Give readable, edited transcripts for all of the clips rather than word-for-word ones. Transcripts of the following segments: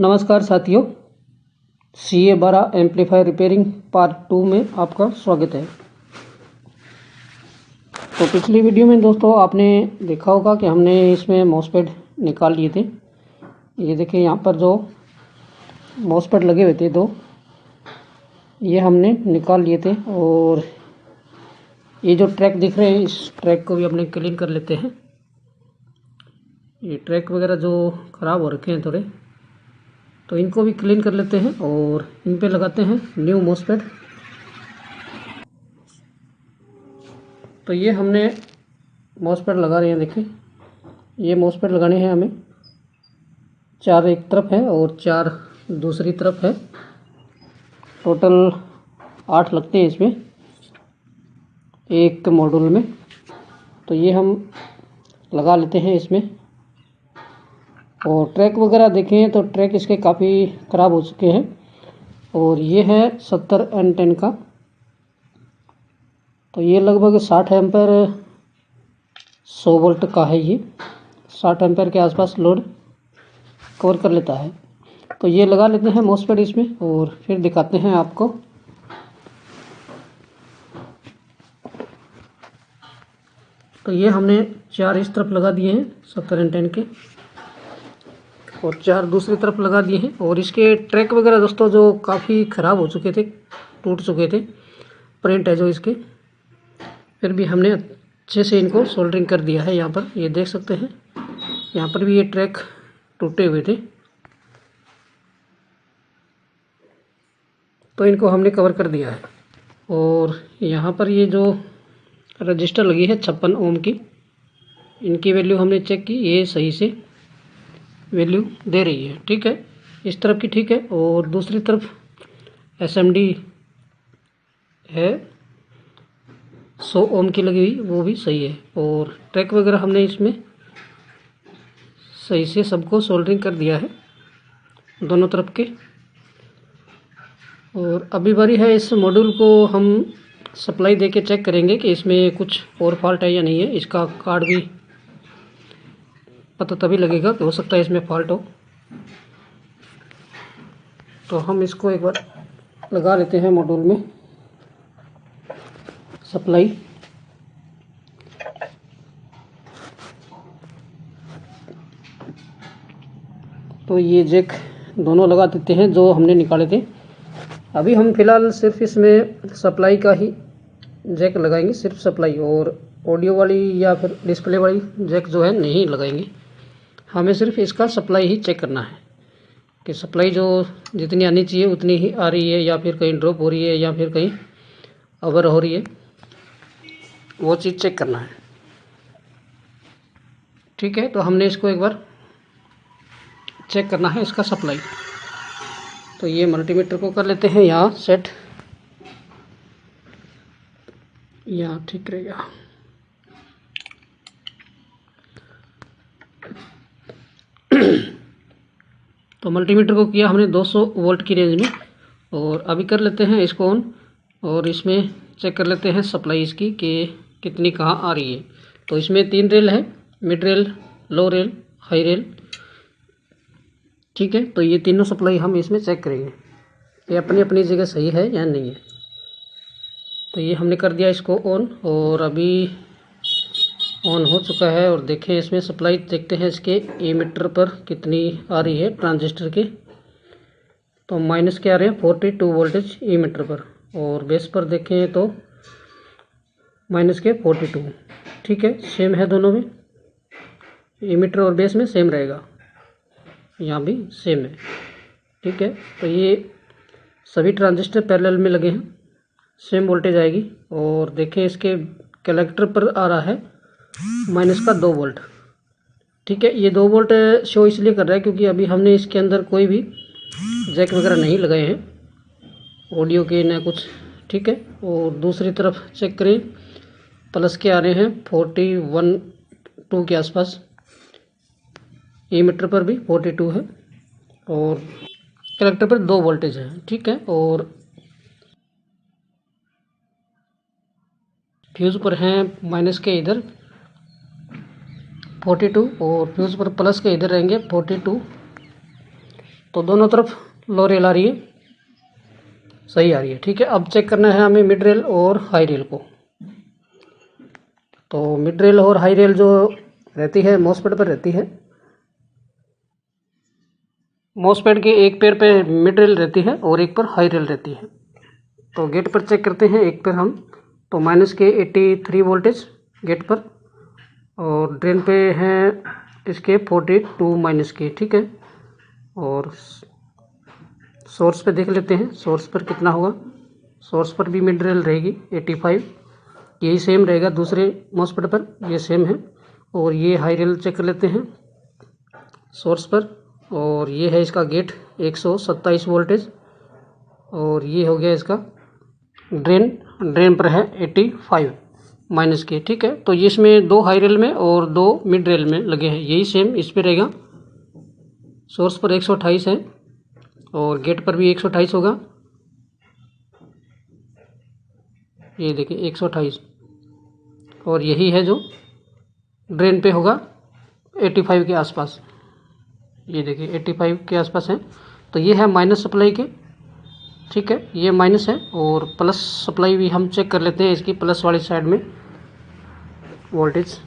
नमस्कार साथियों, CA12 amplifier repairing part 2 में आपका स्वागत है। तो पिछली वीडियो में दोस्तों आपने देखा होगा कि हमने इसमें मॉसफेट निकाल लिए थे। ये देखिए यहाँ पर जो मॉसफेट लगे हुए थे दो, ये हमने निकाल लिए थे। और ये जो ट्रैक दिख रहे हैं, इस ट्रैक को भी अपने क्लीन कर लेते हैं। ये ट्रैक वगैरह जो ख़राब हो रखे हैं थोड़े, तो इनको भी क्लीन कर लेते हैं और इन पे लगाते हैं न्यू मॉसफेट। तो ये हमने मॉसफेट लगा रहे हैं। देखिए ये मॉसफेट लगाने हैं हमें, 4 एक तरफ है और 4 दूसरी तरफ है। टोटल 8 लगते हैं इसमें एक मॉड्यूल में। तो ये हम लगा लेते हैं इसमें। और ट्रैक वगैरह देखें तो ट्रैक इसके काफ़ी ख़राब हो चुके हैं। और ये है 70 N10 का। तो ये लगभग 60 एम्पेयर 100 वोल्ट का है। ये 60 एम्पेयर के आसपास लोड कवर कर लेता है। तो ये लगा लेते हैं मॉसफेट इसमें और फिर दिखाते हैं आपको। तो ये हमने 4 इस तरफ लगा दिए हैं 70 N10 के और 4 दूसरी तरफ लगा दिए हैं। और इसके ट्रैक वगैरह दोस्तों जो काफ़ी ख़राब हो चुके थे, टूट चुके थे, प्रिंट है जो इसके, फिर भी हमने अच्छे से इनको सोल्डरिंग कर दिया है। यहाँ पर ये देख सकते हैं, यहाँ पर भी ये ट्रैक टूटे हुए थे, तो इनको हमने कवर कर दिया है। और यहाँ पर ये जो रजिस्टर लगी है 56 ओम की, इनकी वैल्यू हमने चेक की, ये सही से वैल्यू दे रही है। ठीक है, इस तरफ की ठीक है। और दूसरी तरफ SMD है 100 ओम की लगी हुई, वो भी सही है। और ट्रैक वगैरह हमने इसमें सही से सबको सोल्डरिंग कर दिया है दोनों तरफ के। और अभी बारी है इस मॉड्यूल को हम सप्लाई दे के चेक करेंगे कि इसमें कुछ और फॉल्ट है या नहीं है। इसका कार्ड भी पता तभी लगेगा कि हो सकता है इसमें फॉल्ट हो। तो हम इसको एक बार लगा लेते हैं मॉड्यूल में सप्लाई। तो ये जैक दोनों लगा देते हैं जो हमने निकाले थे। अभी हम फिलहाल सिर्फ इसमें सप्लाई का ही जैक लगाएंगे, सिर्फ सप्लाई। और ऑडियो वाली या फिर डिस्प्ले वाली जैक जो है नहीं लगाएंगे। हमें सिर्फ इसका सप्लाई ही चेक करना है कि सप्लाई जो जितनी आनी चाहिए उतनी ही आ रही है या फिर कहीं ड्रॉप हो रही है या फिर कहीं ओवर हो रही है, वो चीज़ चेक करना है। ठीक है, तो हमने इसको एक बार चेक करना है इसका सप्लाई। तो ये मल्टीमीटर को कर लेते हैं यहाँ सेट, यहाँ ठीक रहेगा। तो मल्टीमीटर को किया हमने 200 वोल्ट की रेंज में। और अभी कर लेते हैं इसको ऑन और इसमें चेक कर लेते हैं सप्लाई इसकी कि कितनी कहाँ आ रही है। तो इसमें 3 रेल है, मिड रेल, लो रेल, हाई रेल। ठीक है, तो ये तीनों सप्लाई हम इसमें चेक करेंगे कि अपनी अपनी जगह सही है या नहीं है। तो ये हमने कर दिया इसको ऑन और अभी ऑन हो चुका है। और देखें इसमें सप्लाई देखते हैं इसके एमीटर पर कितनी आ रही है ट्रांजिस्टर के। तो माइनस के आ रहे हैं 42 वोल्टेज एमीटर पर। और बेस पर देखें तो माइनस के 42। ठीक है, सेम है दोनों में, एमीटर और बेस में सेम रहेगा, यहाँ भी सेम है। ठीक है, तो ये सभी ट्रांजिस्टर पैरेलल में लगे हैं, सेम वोल्टेज आएगी। और देखें इसके कलेक्टर पर आ रहा है माइनस का 2 वोल्ट। ठीक है, ये 2 वोल्ट शो इसलिए कर रहा है क्योंकि अभी हमने इसके अंदर कोई भी जैक वगैरह नहीं लगाए हैं, ऑडियो के ना कुछ। ठीक है, और दूसरी तरफ चेक करें, प्लस के आ रहे हैं 41-2 के आसपास, एमीटर पर भी 42 है और कलेक्टर पर 2 वोल्टेज है। ठीक है, और फ्यूज़ पर हैं माइनस के इधर 42 और फ्यूज़ पर प्लस के इधर रहेंगे 42। तो दोनों तरफ लो रेल आ रही है, सही आ रही है। ठीक है, अब चेक करना है हमें मिड रेल और हाई रेल को। तो मिड रेल और हाई रेल जो रहती है मॉसफेट पर रहती है, मॉसफेट के एक पैर पे मिड रेल रहती है और एक पर हाई रेल रहती है। तो गेट पर चेक करते हैं एक पर हम, तो माइनस के 83 वोल्टेज गेट पर, और ड्रेन पे हैं इसके 42 माइनस के। ठीक है, और सोर्स पे देख लेते हैं सोर्स पर कितना होगा। सोर्स पर भी मिड रेल रहेगी 85, यही सेम रहेगा दूसरे मॉसफेट पर, ये सेम है। और ये हाई रेल चेक कर लेते हैं सोर्स पर, और ये है इसका गेट 127 वोल्टेज, और ये हो गया इसका ड्रेन पर है 85 माइनस के। ठीक है, तो इसमें 2 हाई रेल में और 2 मिड रेल में लगे हैं, यही सेम इस पर रहेगा। सोर्स पर 128 है और गेट पर भी 128 होगा, ये देखिए 128, और यही है जो ड्रेन पे होगा 85 के आसपास, ये देखिए 85 के आसपास है। तो ये है माइनस सप्लाई के। ठीक है, ये माइनस है, और प्लस सप्लाई भी हम चेक कर लेते हैं इसकी प्लस वाली साइड में वोल्टेज।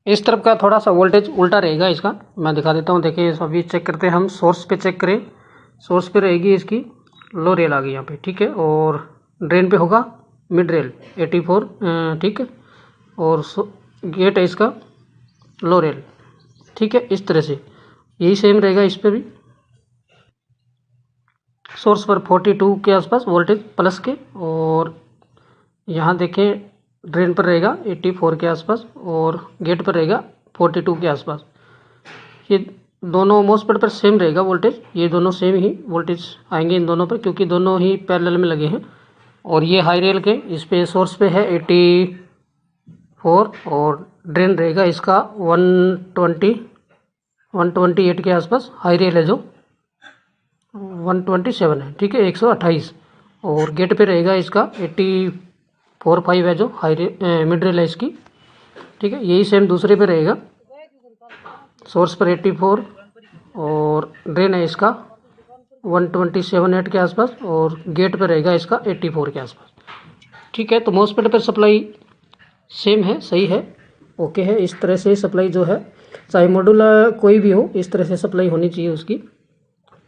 इस तरफ का थोड़ा सा वोल्टेज उल्टा रहेगा इसका, मैं दिखा देता हूँ। देखिए अभी चेक करते हैं हम, सोर्स पे चेक करें, सोर्स पे रहेगी इसकी लो रेल आ गई यहाँ पे। ठीक है, और ड्रेन पे होगा मिड रेल 84। ठीक है, और गेट है इसका लो रेल। ठीक है, इस तरह से यही सेम रहेगा इस पे भी। सोर्स पर 42 के आसपास वोल्टेज प्लस के, और यहाँ देखें ड्रेन पर रहेगा 84 के आसपास, और गेट पर रहेगा 42 के आसपास। ये दोनों मॉसफेट पर सेम रहेगा वोल्टेज, ये दोनों सेम ही वोल्टेज आएंगे इन दोनों पर, क्योंकि दोनों ही पैरेलल में लगे हैं। और ये हाई रेल के इस पे सोर्स पे है 84, और ड्रेन रहेगा इसका 128 के आसपास। हाई रेल है जो 127 है। ठीक है, 128, और गेट पे रहेगा इसका 84.5 है जो मिड रेल है इसकी। ठीक है, यही सेम दूसरे पे रहेगा, सोर्स पर 84 और ड्रेन है इसका 127.8 के आसपास, और गेट पे रहेगा इसका 84 के आसपास। ठीक है, तो मॉसफेट पर सप्लाई सेम है, सही है, ओके है। इस तरह से सप्लाई जो है, चाहे मॉड्यूल कोई भी हो, इस तरह से सप्लाई होनी चाहिए उसकी।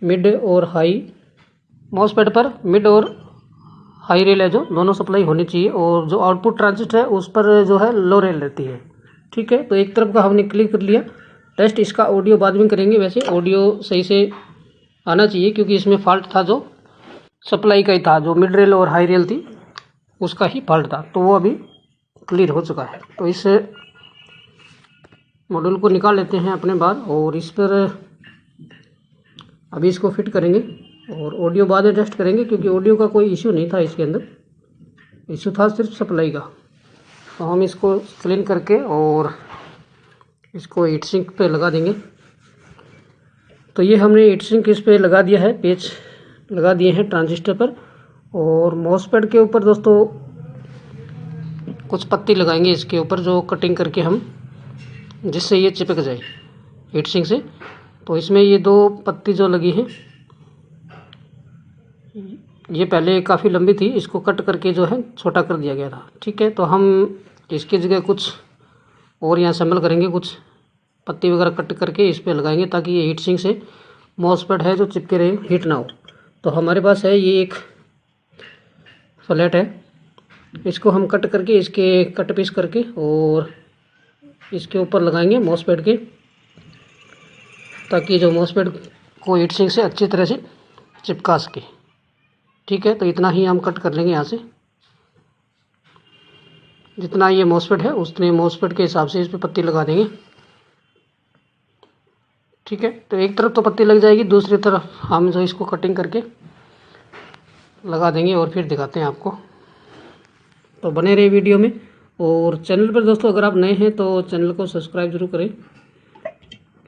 मिड और हाई मॉसफेट पर मिड और हाई रेल है जो दोनों सप्लाई होनी चाहिए, और जो आउटपुट ट्रांजिस्टर है उस पर जो है लो रेल रहती है। ठीक है, तो एक तरफ का हमने क्लियर कर लिया। टेस्ट इसका ऑडियो बाद में करेंगे, वैसे ऑडियो सही से आना चाहिए, क्योंकि इसमें फॉल्ट था जो सप्लाई का ही था, जो मिड रेल और हाई रेल थी उसका ही फॉल्ट था, तो वो अभी क्लियर हो चुका है। तो इस मॉड्यूल को निकाल लेते हैं अपने बाद, और इस पर अभी इसको फिट करेंगे, और ऑडियो बाद में टेस्ट करेंगे, क्योंकि ऑडियो का कोई इश्यू नहीं था इसके अंदर, इश्यू था सिर्फ सप्लाई का। तो हम इसको क्लीन करके और इसको हीट सिंक पे लगा देंगे। तो ये हमने हीट सिंक इस पे लगा दिया है, पेच लगा दिए हैं ट्रांजिस्टर पर, और मॉसफेट के ऊपर दोस्तों कुछ पत्ती लगाएंगे इसके ऊपर, जो कटिंग करके हम, जिससे ये चिपक जाए हीट सिंक से। तो इसमें ये 2 पत्ती जो लगी हैं, ये पहले काफ़ी लंबी थी, इसको कट करके जो है छोटा कर दिया गया था। ठीक है, तो हम इसकी जगह कुछ और यहाँ असेंबल करेंगे, कुछ पत्ती वगैरह कट करके इस पर लगाएंगे, ताकि ये हीट सिंक से मॉसफेट है जो चिपके रहे, हीट ना हो। तो हमारे पास है ये एक फ्लैट है, इसको हम कट करके इसके कट पीस करके और इसके ऊपर लगाएंगे मॉसफेट के, ताकि जो मॉसफेट को हीट सिंक से अच्छी तरह से चिपका सके। ठीक है, तो इतना ही हम कट कर लेंगे यहाँ से, जितना ये मॉसफेट है उतने मॉसफेट के हिसाब से इस पर पत्ती लगा देंगे। ठीक है, तो एक तरफ तो पत्ती लग जाएगी, दूसरी तरफ हम जो इसको कटिंग करके लगा देंगे, और फिर दिखाते हैं आपको। तो बने रहे वीडियो में, और चैनल पर दोस्तों अगर आप नए हैं तो चैनल को सब्सक्राइब जरूर करें,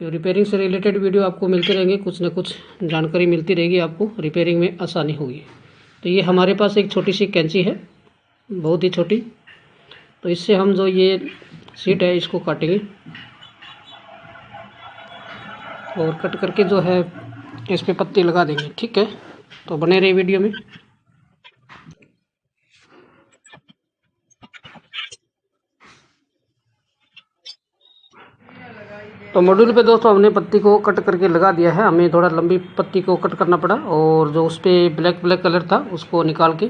कि रिपेयरिंग से रिलेटेड वीडियो आपको मिलते रहेंगे, कुछ ना कुछ जानकारी मिलती रहेगी आपको, रिपेयरिंग में आसानी होगी। तो ये हमारे पास एक छोटी सी कैंची है, बहुत ही छोटी, तो इससे हम जो ये सीट है इसको काटेंगे। और कट करके जो है इस पे पत्ती लगा देंगे। ठीक है, तो बने रहिए वीडियो में। तो मॉड्यूल पे दोस्तों हमने पत्ती को कट करके लगा दिया है। हमें थोड़ा लंबी पत्ती को कट करना पड़ा और जो उस पर ब्लैक कलर था उसको निकाल के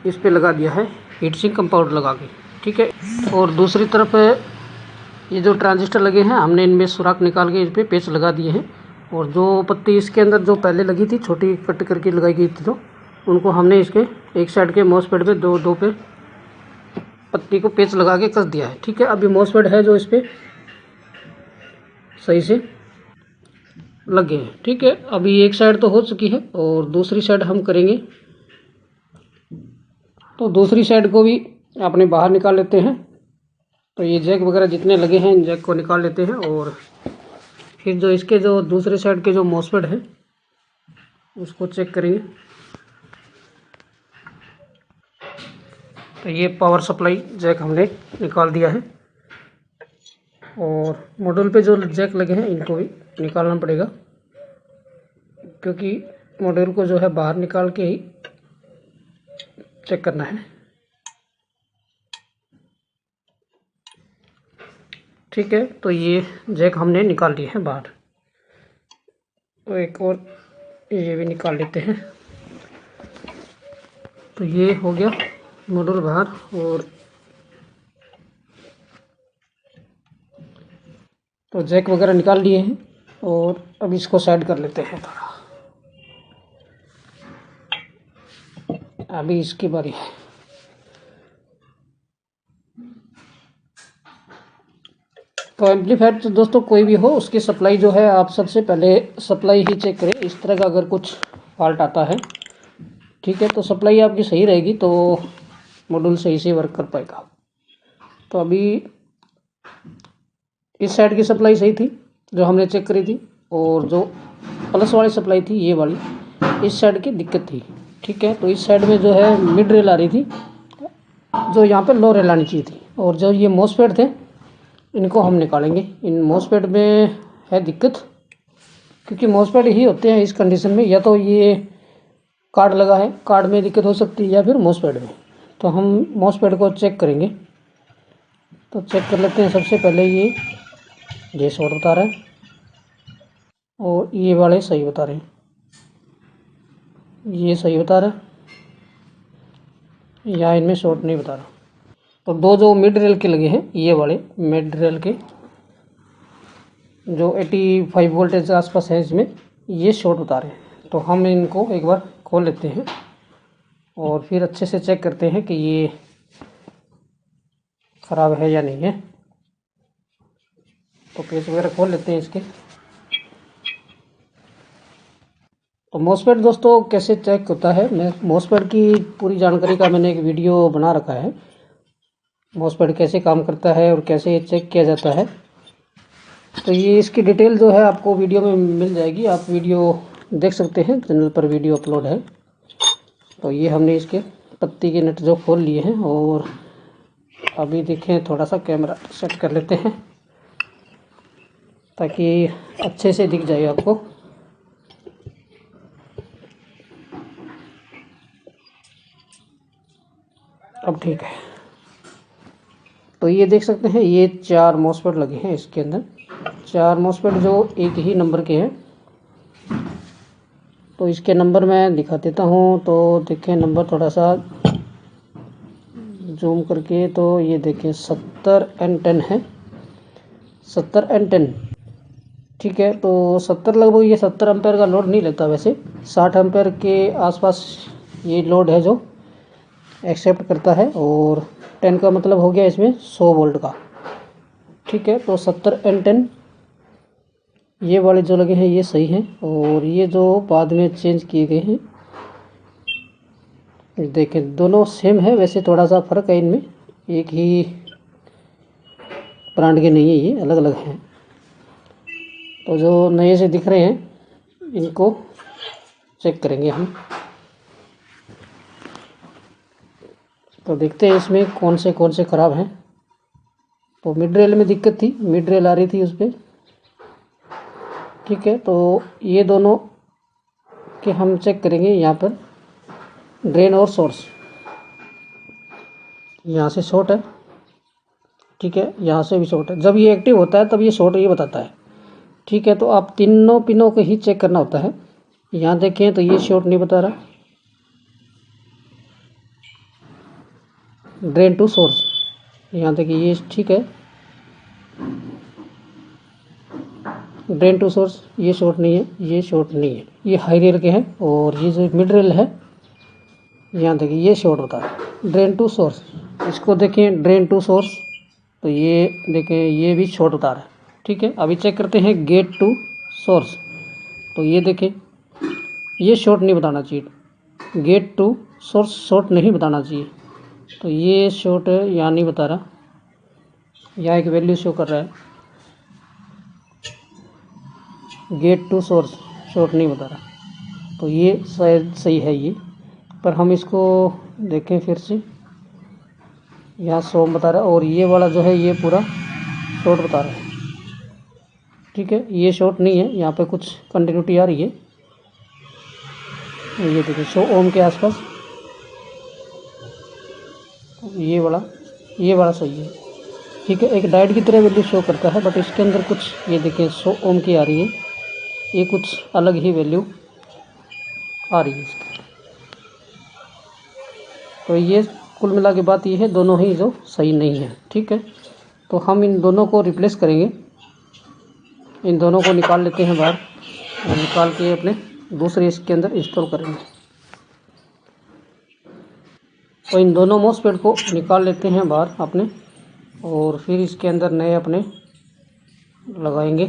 इस पे लगा दिया है हीट सिंक कंपाउंड लगा के। ठीक है, और दूसरी तरफ ये जो ट्रांजिस्टर लगे हैं हमने इनमें सुराख निकाल के इस पर पेच लगा दिए हैं। और जो पत्ती इसके अंदर जो पहले लगी थी छोटी कट करके लगाई गई थी तो उनको हमने इसके एक साइड के मॉसफेट पे दो पे पत्ती को पेच लगा के कस दिया है। ठीक है, अभी मॉसफेट है जो इस पर सही से लग गए हैं। ठीक है, अभी एक साइड तो हो चुकी है और दूसरी साइड हम करेंगे। तो दूसरी साइड को भी अपने बाहर निकाल लेते हैं। तो ये जैक वगैरह जितने लगे हैं इन जैक को निकाल लेते हैं और फिर जो इसके जो दूसरे साइड के जो मॉसफेट है उसको चेक करेंगे। तो ये पावर सप्लाई जैक हमने निकाल दिया है और मॉड्यूल पे जो जैक लगे हैं इनको भी निकालना पड़ेगा, क्योंकि मॉड्यूल को जो है बाहर निकाल के ही चेक करना है। ठीक है, तो ये जैक हमने निकाल लिए हैं बाहर। तो एक और ये भी निकाल लेते हैं। तो ये हो गया मॉड्यूल बाहर और तो जैक वगैरह निकाल लिए हैं और अब इसको साइड कर लेते हैं थोड़ा। अभी इसकी बारी है। तो एम्पलीफायर तो दोस्तों कोई भी हो उसकी सप्लाई जो है आप सबसे पहले सप्लाई ही चेक करें। इस तरह का अगर कुछ फॉल्ट आता है, ठीक है, तो सप्लाई आपकी सही रहेगी तो मॉड्यूल सही से वर्क कर पाएगा। तो अभी इस साइड की सप्लाई सही थी जो हमने चेक करी थी और जो प्लस वाली सप्लाई थी ये वाली, इस साइड की दिक्कत थी। ठीक है, तो इस साइड में जो है मिड रेल आ रही थी जो यहाँ पे लो रेल आनी चाहिए थी। और जो ये मॉसफेट थे इनको हम निकालेंगे। इन मॉसफेट में है दिक्कत, क्योंकि मॉसफेट ही होते हैं इस कंडीशन में, या तो ये कार्ड लगा है, कार्ड में दिक्कत हो सकती है, या फिर मॉसफेट में। तो हम मॉसफेट को चेक करेंगे। तो चेक कर लेते हैं। सबसे पहले ये शॉर्ट बता रहा है और ये वाले सही बता रहे हैं। ये सही बता रहा है, या इनमें शॉर्ट नहीं बता रहा। तो दो जो मिड रेल के लगे हैं ये वाले मिड रेल के जो 85 वोल्टेज के आसपास है इसमें, ये शॉर्ट बता रहे हैं। तो हम इनको एक बार खोल लेते हैं और फिर अच्छे से चेक करते हैं कि ये ख़राब है या नहीं है। तो पेच वगैरह खोल लेते हैं इसके। तो मॉसफेट दोस्तों कैसे चेक होता है, मैं मॉसफेट की पूरी जानकारी का मैंने एक वीडियो बना रखा है। मॉसफेट कैसे काम करता है और कैसे ये चेक किया जाता है, तो ये इसकी डिटेल जो है आपको वीडियो में मिल जाएगी। आप वीडियो देख सकते हैं, चैनल पर वीडियो अपलोड है। तो ये हमने इसके पत्ती के नट जो खोल लिए हैं और अभी देखें थोड़ा सा कैमरा सेट कर लेते हैं ताकि अच्छे से दिख जाए आपको। अब ठीक है, तो ये देख सकते हैं ये 4 मॉसफेट लगे हैं इसके अंदर। 4 मॉसफेट जो एक ही नंबर के हैं। तो इसके नंबर मैं दिखा देता हूँ। तो देखें नंबर थोड़ा सा जूम करके, तो ये देखें 70N10 है, 70N10। ठीक है, तो 70 लगभग ये 70 एम्पेयर का लोड नहीं लेता, वैसे 60 एम्पेयर के आसपास ये लोड है जो एक्सेप्ट करता है। और 10 का मतलब हो गया इसमें 100 वोल्ट का। ठीक है, तो 70N10 ये वाले जो लगे हैं ये सही हैं। और ये जो बाद में चेंज किए गए हैं देखें दोनों सेम है, वैसे थोड़ा सा फ़र्क है इनमें, एक ही ब्रांड के नहीं है, ये अलग अलग हैं। तो जो नए से दिख रहे हैं इनको चेक करेंगे हम। तो देखते हैं इसमें कौन से ख़राब हैं। तो मिड रेल में दिक्कत थी, मिड रेल आ रही थी उस पर। ठीक है, तो ये दोनों के हम चेक करेंगे। यहाँ पर ड्रेन और सोर्स, यहाँ से शॉर्ट है, ठीक है, यहाँ से भी शॉर्ट है। जब ये एक्टिव होता है तब ये शॉर्ट ये बताता है, ठीक है। तो आप तीनों पिनों को ही चेक करना होता है। यहाँ देखें तो ये शॉर्ट नहीं बता रहा। ड्रेन टू सोर्स, यहाँ देखिए ये ठीक है। ड्रेन टू सोर्स ये शॉर्ट नहीं है, ये शॉर्ट नहीं है, ये हाई रेल के हैं। और ये जो मिड रेल है, यहाँ देखिए ये शॉर्ट होता है। ड्रेन टू सोर्स, इसको देखें ड्रेन टू सोर्स, तो ये देखें ये भी शॉर्ट बता रहा है, ठीक है। अभी चेक करते हैं गेट टू सोर्स, तो ये देखें ये शॉर्ट नहीं बताना चाहिए। गेट टू सोर्स शॉर्ट नहीं बताना चाहिए, तो ये शॉर्ट है, यहाँ नहीं बता रहा। यहाँ एक वैल्यू शो कर रहा है, गेट टू सोर्स शॉर्ट नहीं बता रहा, तो ये शायद सही है ये। पर हम इसको देखें फिर से, यहाँ 100 बता रहा है और ये वाला जो है ये पूरा शॉर्ट बता रहा है, ठीक है। ये शॉर्ट नहीं है, यहाँ पे कुछ कंटिन्यूटी आ रही है। ये देखिए 100 ओम के आसपास, ये वाला सही है, ठीक है। एक डायोड की तरह वैल्यू शो करता है, बट इसके अंदर कुछ ये देखिए 100 ओम की आ रही है, ये कुछ अलग ही वैल्यू आ रही है इसकी। तो ये कुल मिला के बात ये है, दोनों ही जो सही नहीं है, ठीक है। तो हम इन दोनों को रिप्लेस करेंगे, इन दोनों को निकाल लेते हैं बाहर और निकाल के अपने दूसरे इसके अंदर इंस्टॉल करेंगे। तो इन दोनों मॉसफेट को निकाल लेते हैं बाहर अपने, और फिर इसके अंदर नए अपने लगाएंगे।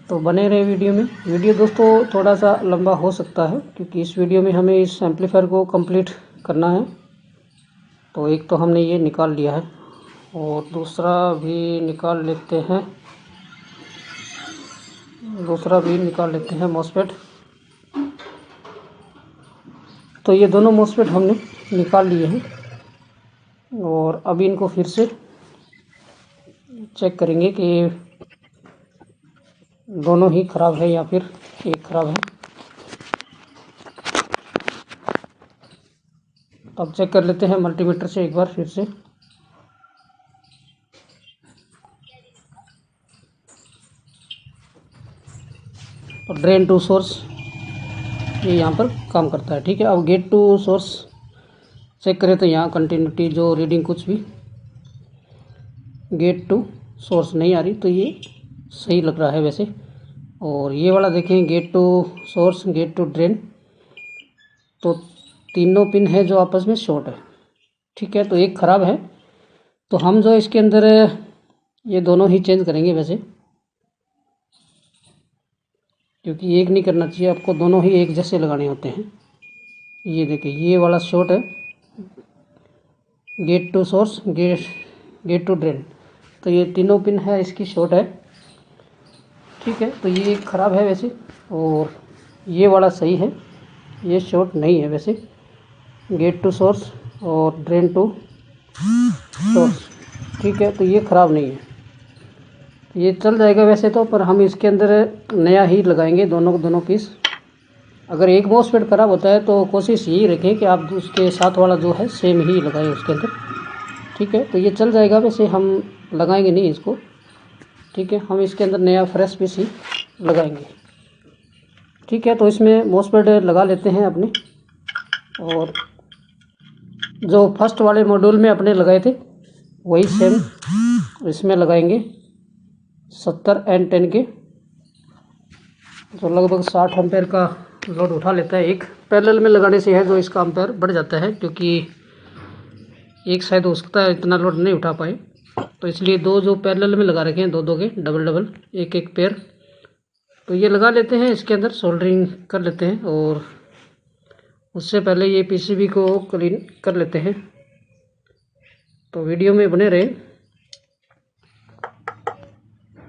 तो बने रहे वीडियो में। वीडियो दोस्तों थोड़ा सा लंबा हो सकता है, क्योंकि इस वीडियो में हमें इस एम्पलीफायर को कंप्लीट करना है। तो एक तो हमने ये निकाल लिया है और दूसरा भी निकाल लेते हैं मॉसफेट। तो ये दोनों मॉसफेट हमने निकाल लिए हैं और अभी इनको फिर से चेक करेंगे कि दोनों ही ख़राब है या फिर एक ख़राब है। अब चेक कर लेते हैं मल्टीमीटर से एक बार फिर से। और ड्रेन टू सोर्स ये यहाँ पर काम करता है, ठीक है। अब गेट टू सोर्स चेक करें तो यहाँ कंटिन्यूटी जो रीडिंग कुछ भी गेट टू सोर्स नहीं आ रही, तो ये सही लग रहा है वैसे। और ये वाला देखें gate to source gate to drain, तो तीनों पिन है जो आपस में शॉर्ट है, ठीक है। तो एक ख़राब है, तो हम जो इसके अंदर ये दोनों ही चेंज करेंगे वैसे, क्योंकि एक नहीं करना चाहिए आपको, दोनों ही एक जैसे लगाने होते हैं। ये देखिए ये वाला शॉर्ट है, gate to source gate to drain, तो ये तीनों पिन है इसकी शॉर्ट है, ठीक है। तो ये एक ख़राब है वैसे, और ये वाला सही है, ये शॉर्ट नहीं है वैसे। गेट टू सोर्स और ड्रेन टू सोर्स, ठीक है। तो ये ख़राब नहीं है, ये चल जाएगा वैसे तो, पर हम इसके अंदर नया ही लगाएंगे दोनों पीस। अगर एक मॉसफेट ख़राब होता है तो कोशिश यही रखें कि आप उसके साथ वाला जो है सेम ही लगाएं उसके अंदर, ठीक है। तो ये चल जाएगा वैसे, हम लगाएंगे नहीं इसको, ठीक है। हम इसके अंदर नया फ्रेश पीस ही लगाएंगे, ठीक है। तो इसमें मॉसफेट लगा लेते हैं अपने, और जो फर्स्ट वाले मॉड्यूल में अपने लगाए थे वही सेम इसमें लगाएंगे 70 एंड 10 के, जो लगभग 60 एम्पेयर का लोड उठा लेता है। एक पैरेलल में लगाने से है जो इसका एम्पेयर बढ़ जाता है, क्योंकि एक शायद हो सकता है इतना लोड नहीं उठा पाए, तो इसलिए दो जो पैरेलल में लगा रखे हैं दो के डबल एक पेयर, तो ये लगा लेते हैं। इसके अंदर सोल्डरिंग कर लेते हैं, और उससे पहले ये पीसीबी को क्लीन कर लेते हैं। तो वीडियो में बने रहे।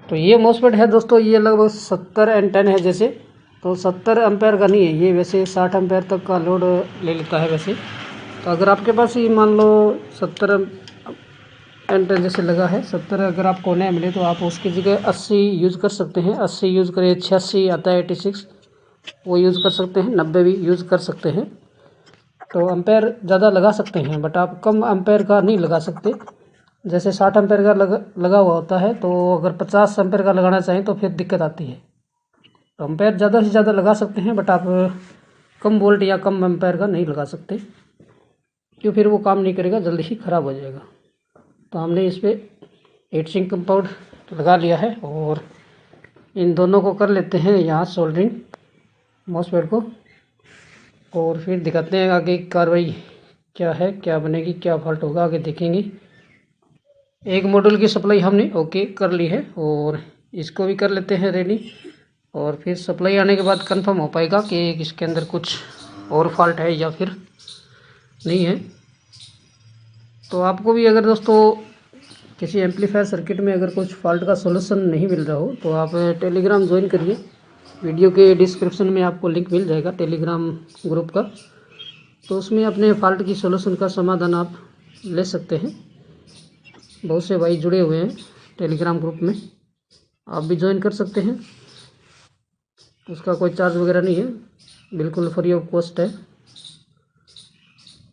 तो ये मॉसफेट है दोस्तों, ये लगभग 70 एंड 10 है जैसे, तो 70 एम्पेयर का नहीं है ये, वैसे 60 एम्पेयर तक का लोड ले लेता है वैसे। तो अगर आपके पास ही मान लो 70 एंटर जैसे लगा है 70 अगर आपको नया मिले तो आप उसकी जगह 80 यूज़ कर सकते हैं। 80 यूज़ करें 86 आता है 86 वो यूज़ कर सकते हैं। 90 भी यूज़ कर सकते हैं। तो एम्पेयर ज़्यादा लगा सकते हैं बट आप कम एम्पेयर का नहीं लगा सकते। जैसे 60 एम्पेयर का लगा हुआ होता है तो अगर 50 एम्पेयर का लगाना चाहें तो फिर दिक्कत आती है। तो एम्पेयर ज़्यादा से ज़्यादा लगा सकते हैं बट आप कम वोल्ट या कम एम्पेयर का नहीं लगा सकते, क्यों फिर वो काम नहीं करेगा, जल्दी ही ख़राब हो जाएगा। तो हमने इस पर हीट सिंक कंपाउंड लगा लिया है और इन दोनों को कर लेते हैं यहाँ सोल्डरिंग मॉसफेट को, और फिर दिखाते हैं आगे कार्रवाई क्या है, क्या बनेगी, क्या फॉल्ट होगा, आगे देखेंगे। एक मॉड्यूल की सप्लाई हमने ओके कर ली है और इसको भी कर लेते हैं रेडी, और फिर सप्लाई आने के बाद कंफर्म हो पाएगा कि इसके अंदर कुछ और फॉल्ट है या फिर नहीं है। तो आपको भी अगर दोस्तों किसी एम्पलीफायर सर्किट में अगर कुछ फॉल्ट का सॉल्यूशन नहीं मिल रहा हो तो आप टेलीग्राम ज्वाइन करिए। वीडियो के डिस्क्रिप्शन में आपको लिंक मिल जाएगा टेलीग्राम ग्रुप का, तो उसमें अपने फॉल्ट की सॉल्यूशन का समाधान आप ले सकते हैं। बहुत से भाई जुड़े हुए हैं टेलीग्राम ग्रुप में, आप भी ज्वाइन कर सकते हैं। उसका कोई चार्ज वगैरह नहीं है, बिल्कुल फ्री ऑफ कॉस्ट है।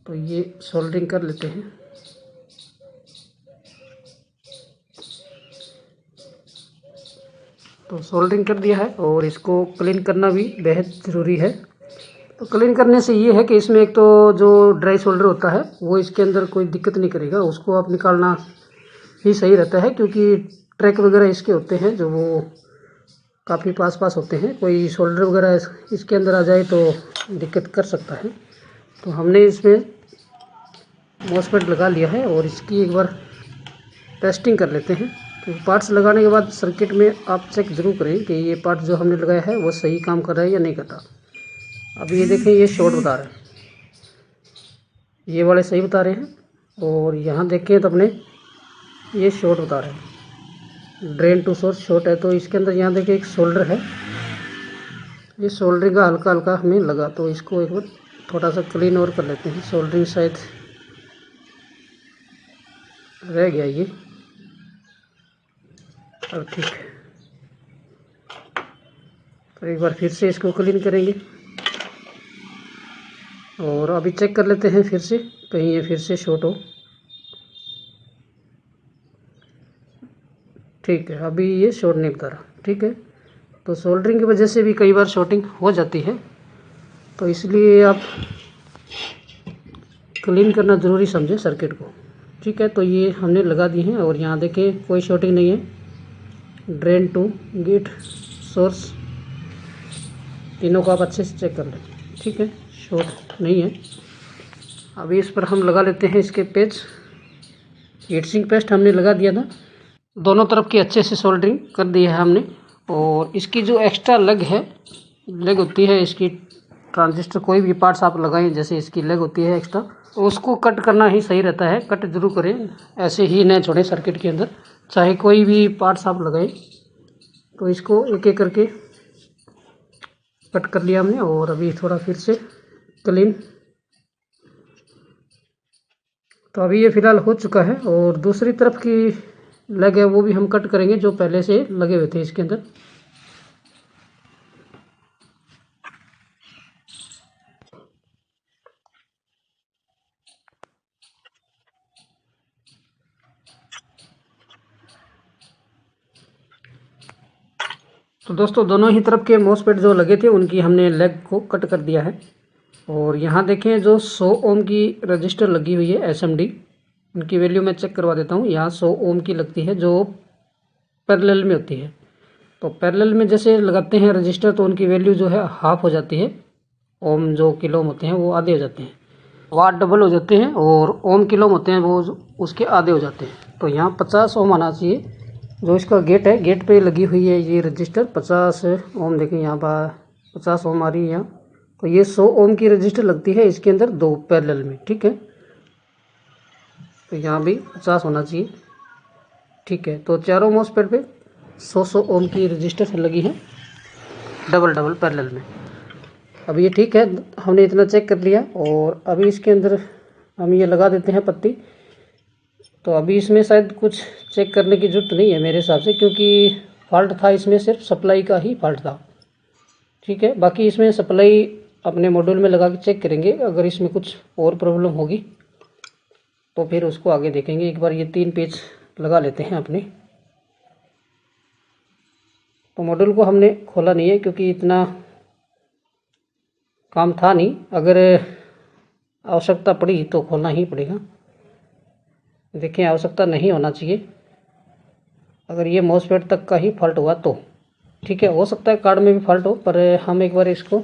तो ये सोल्डरिंग कर लेते हैं। तो सोल्डरिंग कर दिया है और इसको क्लीन करना भी बेहद ज़रूरी है। तो क्लीन करने से ये है कि इसमें एक तो जो ड्राई सोल्डर होता है वो इसके अंदर कोई दिक्कत नहीं करेगा, उसको आप निकालना ही सही रहता है, क्योंकि ट्रैक वगैरह इसके होते हैं जो वो काफ़ी पास होते हैं, कोई सोल्डर वगैरह इसके अंदर आ जाए तो दिक्कत कर सकता है। तो हमने इसमें मॉसफेट लगा लिया है और इसकी एक बार टेस्टिंग कर लेते हैं। क्योंकि पार्ट्स लगाने के बाद सर्किट में आप चेक ज़रूर करें कि ये पार्ट जो हमने लगाया है वो सही काम कर रहा है या नहीं कर रहा। अब ये देखें, ये शॉर्ट बता रहे हैं, ये वाले सही बता रहे हैं, और यहाँ देखें तो अपने ये शॉर्ट बता रहे हैं, ड्रेन टू सोर्स शॉर्ट है। तो इसके अंदर यहाँ देखिए एक सोल्डर है, ये सोल्डरिंग का हल्का हल्का हमें लगा, तो इसको एक बार थोड़ा सा क्लीन और कर लेते हैं। सोल्डरिंग शायद रह गया ये, अब ठीक है। तो एक बार फिर से इसको क्लीन करेंगे और अभी चेक कर लेते हैं फिर से, कहीं ये फिर से शॉर्ट हो। ठीक है, अभी ये शॉर्ट नहीं बता रहा। ठीक है, तो सोल्डरिंग की वजह से भी कई बार शॉर्टिंग हो जाती है, तो इसलिए आप क्लीन करना ज़रूरी समझें सर्किट को। ठीक है, तो ये हमने लगा दी हैं और यहाँ देखें कोई शॉर्टिंग नहीं है। ड्रेन टू गेट सोर्स तीनों को आप अच्छे से चेक कर लें। ठीक है, शॉर्ट नहीं है। अभी इस पर हम लगा लेते हैं इसके पेच। हीट सिंक पेस्ट हमने लगा दिया था, दोनों तरफ की अच्छे से सोल्डरिंग कर दी है हमने। और इसकी जो एक्स्ट्रा लेग है, लेग होती है इसकी ट्रांजिस्टर, कोई भी पार्ट्स आप लगाएं जैसे इसकी लेग होती है एक्स्ट्रा, तो उसको कट करना ही सही रहता है। कट जरूर करें, ऐसे ही न छोड़ें सर्किट के अंदर, चाहे कोई भी पार्ट्स आप लगाएं। तो इसको एक एक करके कट कर लिया हमने और अभी थोड़ा फिर से क्लीन। तो अभी ये फ़िलहाल हो चुका है और दूसरी तरफ की लेग है वो भी हम कट करेंगे जो पहले से लगे हुए थे इसके अंदर। तो दोस्तों दोनों ही तरफ के मॉसफेट जो लगे थे उनकी हमने लेग को कट कर दिया है। और यहाँ देखें जो 100 ओम की रजिस्टर लगी हुई है SMD, उनकी वैल्यू मैं चेक करवा देता हूँ। यहाँ 100 ओम की लगती है जो पैरेलल में होती है। तो पैरेलल में जैसे लगाते हैं रजिस्टर तो उनकी वैल्यू जो है हाफ हो जाती है, ओम जो किलो ओम होते हैं वो आधे हो जाते हैं, वाट डबल हो जाते हैं, और ओम किलो ओम होते हैं वो उसके आधे हो जाते हैं। तो यहाँ 50 ओम आना चाहिए। जो इसका गेट है, गेट पे लगी हुई है ये रजिस्टर 50 ओम, देखें यहाँ पर 50 ओम आ रही है यहाँ। तो ये 100 ओम की रजिस्टर लगती है इसके अंदर दो पैरेलल में। ठीक है, तो यहाँ भी 50 होना चाहिए। ठीक है, तो चारों मॉसफेट पे 100 ओम की रजिस्टर लगी है डबल पैरेलल में। अब ये ठीक है, हमने इतना चेक कर लिया और अभी इसके अंदर हम ये लगा देते हैं पत्ती। तो अभी इसमें शायद कुछ चेक करने की ज़रूरत नहीं है मेरे हिसाब से, क्योंकि फॉल्ट था इसमें, सिर्फ सप्लाई का ही फॉल्ट था। ठीक है, बाकी इसमें सप्लाई अपने मॉड्यूल में लगा के चेक करेंगे, अगर इसमें कुछ और प्रॉब्लम होगी तो फिर उसको आगे देखेंगे। एक बार ये 3 पेच लगा लेते हैं अपने। तो मॉड्यूल को हमने खोला नहीं है क्योंकि इतना काम था नहीं, अगर आवश्यकता पड़ी तो खोलना ही पड़ेगा। देखें, आवश्यकता नहीं होना चाहिए अगर ये मॉसफेट तक का ही फॉल्ट हुआ तो। ठीक है, हो सकता है कार्ड में भी फॉल्ट हो, पर हम एक बार इसको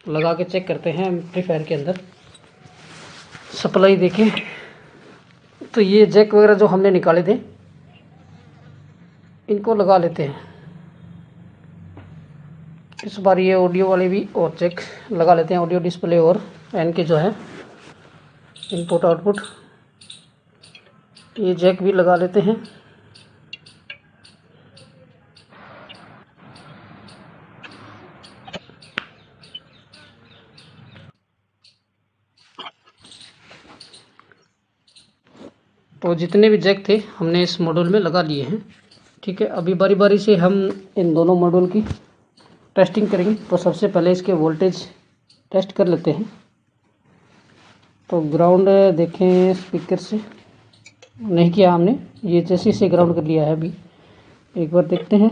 लगा के चेक करते हैं एम्पलीफायर के अंदर। सप्लाई देखें तो ये जैक वगैरह जो हमने निकाले थे इनको लगा लेते हैं। इस बार ये ऑडियो वाले भी और जैक लगा लेते हैं, ऑडियो डिस्प्ले और एन के जो है इनपुट आउटपुट, ये जैक भी लगा लेते हैं। तो जितने भी जैक थे हमने इस मॉड्यूल में लगा लिए हैं। ठीक है, अभी बारी बारी से हम इन दोनों मॉड्यूल की टेस्टिंग करेंगे। तो सबसे पहले इसके वोल्टेज टेस्ट कर लेते हैं। तो ग्राउंड देखें, स्पीकर से नहीं किया हमने, ये जैसे से ग्राउंड कर लिया है। अभी एक बार देखते हैं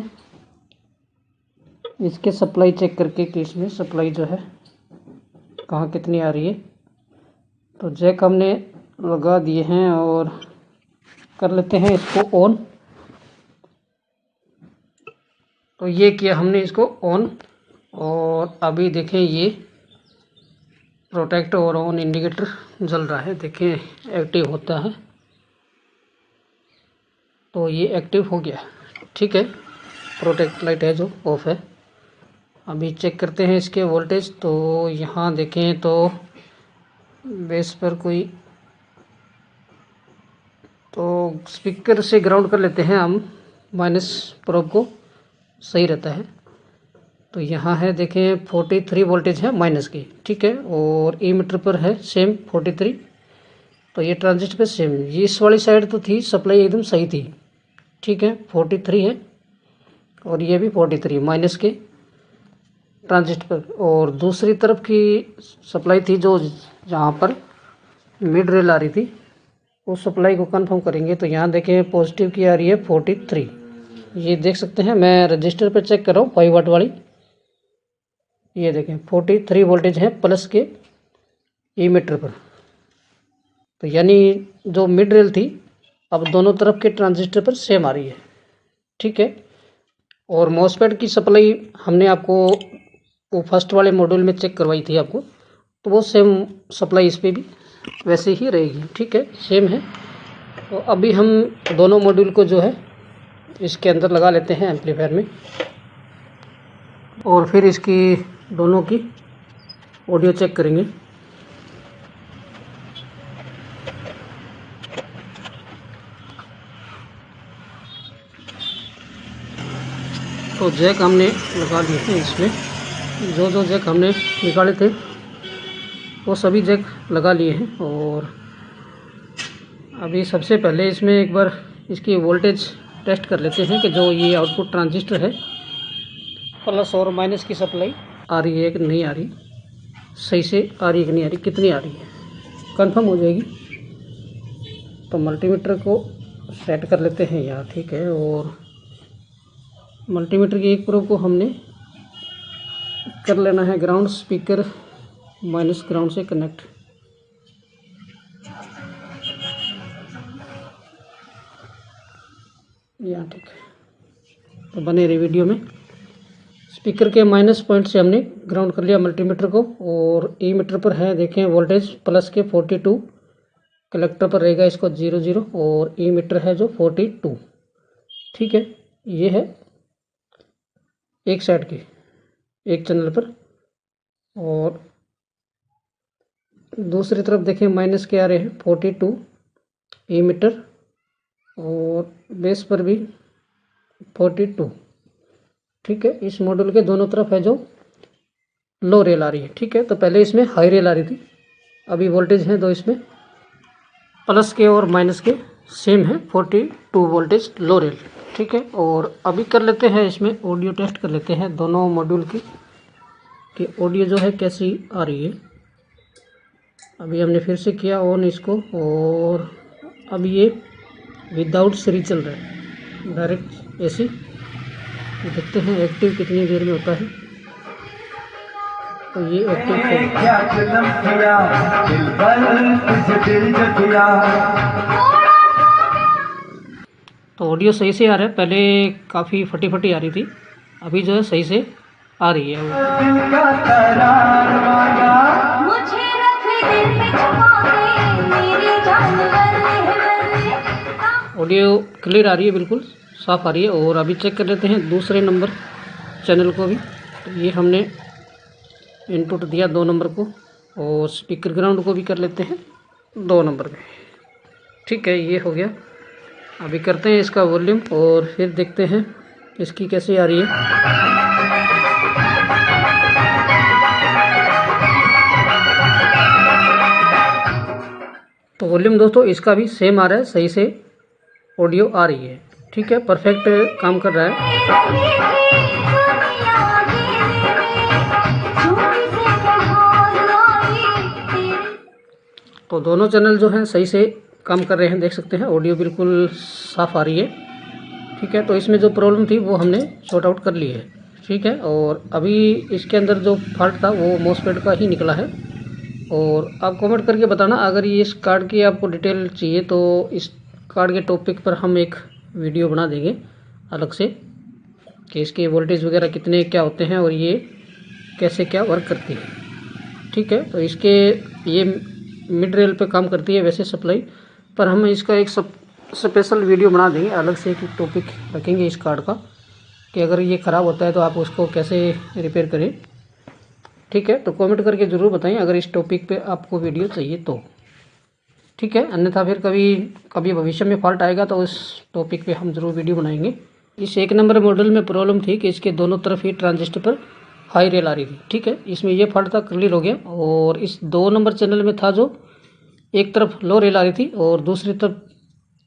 इसके सप्लाई चेक करके कि इसमें सप्लाई जो है कहाँ कितनी आ रही है। तो जैक हमने लगा दिए हैं और कर लेते हैं इसको ऑन। तो ये किया हमने इसको ऑन, और अभी देखें ये प्रोटेक्ट और ऑन इंडिकेटर जल रहा है। देखें एक्टिव होता है, तो ये एक्टिव हो गया। ठीक है, प्रोटेक्ट लाइट है जो ऑफ है। अभी चेक करते हैं इसके वोल्टेज। तो यहाँ देखें तो बेस पर कोई, तो स्पीकर से ग्राउंड कर लेते हैं हम, माइनस प्रोब को, सही रहता है। तो यहाँ है देखें 43 वोल्टेज है माइनस की। ठीक है, और ई मीटर पर है सेम 43। तो ये ट्रांजिस्टर पे सेम, ये इस वाली साइड तो थी सप्लाई एकदम सही थी। ठीक है, 43 है और ये भी 43 माइनस के ट्रांजिस्टर पर। और दूसरी तरफ की सप्लाई थी जो जहाँ पर मिड रेल आ रही थी, उस सप्लाई को कंफर्म करेंगे। तो यहाँ देखें पॉजिटिव की आ रही है 43, ये देख सकते हैं। मैं रजिस्टर पर चेक कर रहा हूँ 5 वाट वाली, ये देखें 43 वोल्टेज है प्लस के ई मीटर पर। तो यानी जो मिड रेल थी अब दोनों तरफ के ट्रांजिस्टर पर सेम आ रही है। ठीक है, और मॉसफेट की सप्लाई हमने आपको वो फर्स्ट वाले मॉड्यूल में चेक करवाई थी आपको, तो वो सेम सप्लाई इस पर भी वैसे ही रहेगी। ठीक है, सेम है। तो अभी हम दोनों मॉड्यूल को जो है इसके अंदर लगा लेते हैं एम्पलीफायर में, और फिर इसकी दोनों की ऑडियो चेक करेंगे। तो जैक हमने लगा लिए हैं इसमें, जो जैक हमने निकाले थे वो सभी जैक लगा लिए हैं। और अभी सबसे पहले इसमें एक बार इसकी वोल्टेज टेस्ट कर लेते हैं कि जो ये आउटपुट ट्रांजिस्टर है प्लस और माइनस की सप्लाई आ रही है कि नहीं आ रही, सही से आ रही है कि नहीं आ रही, कितनी आ रही है, कंफर्म हो जाएगी। तो मल्टीमीटर को सेट कर लेते हैं यहाँ। ठीक है, और मल्टीमीटर की एक प्रोब को हमने कर लेना है ग्राउंड, स्पीकर माइनस ग्राउंड से कनेक्ट। यहाँ ठीक है, तो बने रही वीडियो में। स्पीकर के माइनस पॉइंट से हमने ग्राउंड कर लिया मल्टीमीटर को, और ई मीटर पर है देखें वोल्टेज प्लस के 42, कलेक्टर पर रहेगा इसको 00, और ई मीटर है जो 42। ठीक है, ये है एक साइड के एक चैनल पर, और दूसरी तरफ देखें माइनस के आ रहे हैं 42 ई मीटर, और बेस पर भी 42। ठीक है, इस मॉड्यूल के दोनों तरफ है जो लो रेल आ रही है। ठीक है, तो पहले इसमें हाई रेल आ रही थी, अभी वोल्टेज है दो इसमें प्लस के और माइनस के सेम है, 42 वोल्टेज लो रेल। ठीक है, और अभी कर लेते हैं इसमें ऑडियो टेस्ट कर लेते हैं दोनों मॉड्यूल की कि ऑडियो जो है कैसी आ रही है। अभी हमने फिर से किया ऑन इसको, और अब ये विदाउट सीरीज चल रहा है, डायरेक्ट एसी। देखते हैं एक्टिव कितनी देर में होता है। तो ये एक्टिव तो ऑडियो सही से आ रहा है। पहले काफ़ी फटी फटी आ रही थी, अभी जो है सही से आ रही है। ऑडियो क्लियर आ रही है, बिल्कुल साफ़ आ रही है। और अभी चेक कर लेते हैं दूसरे नंबर चैनल को भी। तो ये हमने इनपुट दिया 2 नंबर को, और स्पीकर ग्राउंड को भी कर लेते हैं 2 नंबर पे। ठीक है, ये हो गया। अभी करते हैं इसका वॉल्यूम और फिर देखते हैं इसकी कैसे आ रही है। तो वॉल्यूम दोस्तों इसका भी सेम आ रहा है, सही से ऑडियो आ रही है। ठीक है, परफेक्ट काम कर रहा है। तो दोनों चैनल जो हैं सही से काम कर रहे हैं, देख सकते हैं ऑडियो बिल्कुल साफ़ आ रही है। ठीक है, तो इसमें जो प्रॉब्लम थी वो हमने सॉर्ट आउट कर ली है। ठीक है, और अभी इसके अंदर जो फॉल्ट था वो मॉसफेट का ही निकला है। और आप कमेंट करके बताना अगर ये इस कार्ड की आपको डिटेल चाहिए, तो इस कार्ड के टॉपिक पर हम एक वीडियो बना देंगे अलग से कि इसके वोल्टेज वगैरह कितने क्या होते हैं और ये कैसे क्या वर्क करती है। ठीक है, तो इसके ये मिड रेल पे काम करती है वैसे सप्लाई, पर हम इसका एक स्पेशल वीडियो बना देंगे अलग से, एक टॉपिक रखेंगे इस कार्ड का कि अगर ये ख़राब होता है तो आप उसको कैसे रिपेयर करें। ठीक है, तो कमेंट करके ज़रूर बताएं अगर इस टॉपिक पे आपको वीडियो चाहिए तो। ठीक है, अन्यथा फिर कभी भविष्य में फॉल्ट आएगा तो उस टॉपिक पे हम ज़रूर वीडियो बनाएंगे। इस 1 नंबर मॉडल में प्रॉब्लम थी कि इसके दोनों तरफ ही ट्रांजिस्टर पर हाई रेल आ रही थी। ठीक है, इसमें ये फॉल्ट था, क्लियर हो गया। और इस 2 नंबर चैनल में था जो एक तरफ लो रेल आ रही थी और दूसरी तरफ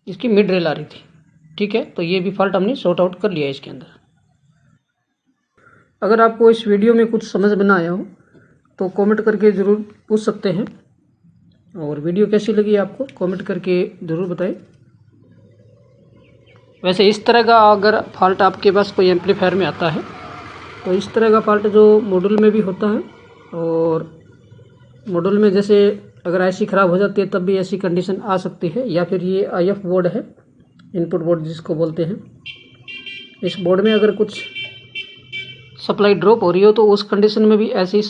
इसकी मिड रेल आ रही थी। ठीक है, तो ये भी फॉल्ट हमने सॉर्ट आउट कर लिया है इसके अंदर। अगर आपको इस वीडियो में कुछ समझ में ना आया हो तो कमेंट करके ज़रूर पूछ सकते हैं, और वीडियो कैसी लगी आपको कमेंट करके ज़रूर बताएं। वैसे इस तरह का अगर फॉल्ट आपके पास कोई एम्पलीफायर में आता है तो इस तरह का फॉल्ट जो मॉड्यूल में भी होता है, और मॉड्यूल में जैसे अगर आईसी ख़राब हो जाती है तब भी ऐसी कंडीशन आ सकती है। या फिर ये आईएफ बोर्ड है, इनपुट बोर्ड जिसको बोलते हैं, इस बोर्ड में अगर कुछ सप्लाई ड्रॉप हो रही हो तो उस कंडीशन में भी ऐसी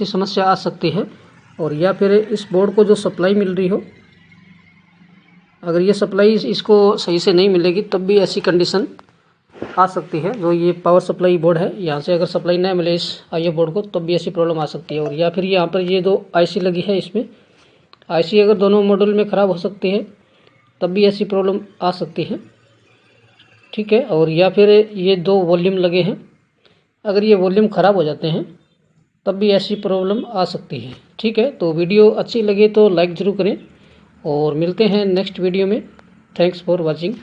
समस्या आ सकती है। और या फिर इस बोर्ड को जो सप्लाई मिल रही हो, अगर ये सप्लाई इसको सही से नहीं मिलेगी तब भी ऐसी कंडीशन आ सकती है। जो ये पावर सप्लाई बोर्ड है, यहाँ से अगर सप्लाई नहीं मिले इस आईएफ बोर्ड को तब भी ऐसी प्रॉब्लम आ सकती है। और या फिर यहाँ पर ये जो आईसी लगी है, इसमें आईसी अगर दोनों मॉड्यूल में ख़राब हो सकती है तब भी ऐसी प्रॉब्लम आ सकती है। ठीक है, और या फिर ये 2 वॉल्यूम लगे हैं, अगर ये वॉल्यूम ख़राब हो जाते हैं तब भी ऐसी प्रॉब्लम आ सकती है। ठीक है, तो वीडियो अच्छी लगे तो लाइक ज़रूर करें, और मिलते हैं नेक्स्ट वीडियो में। Thanks for watching.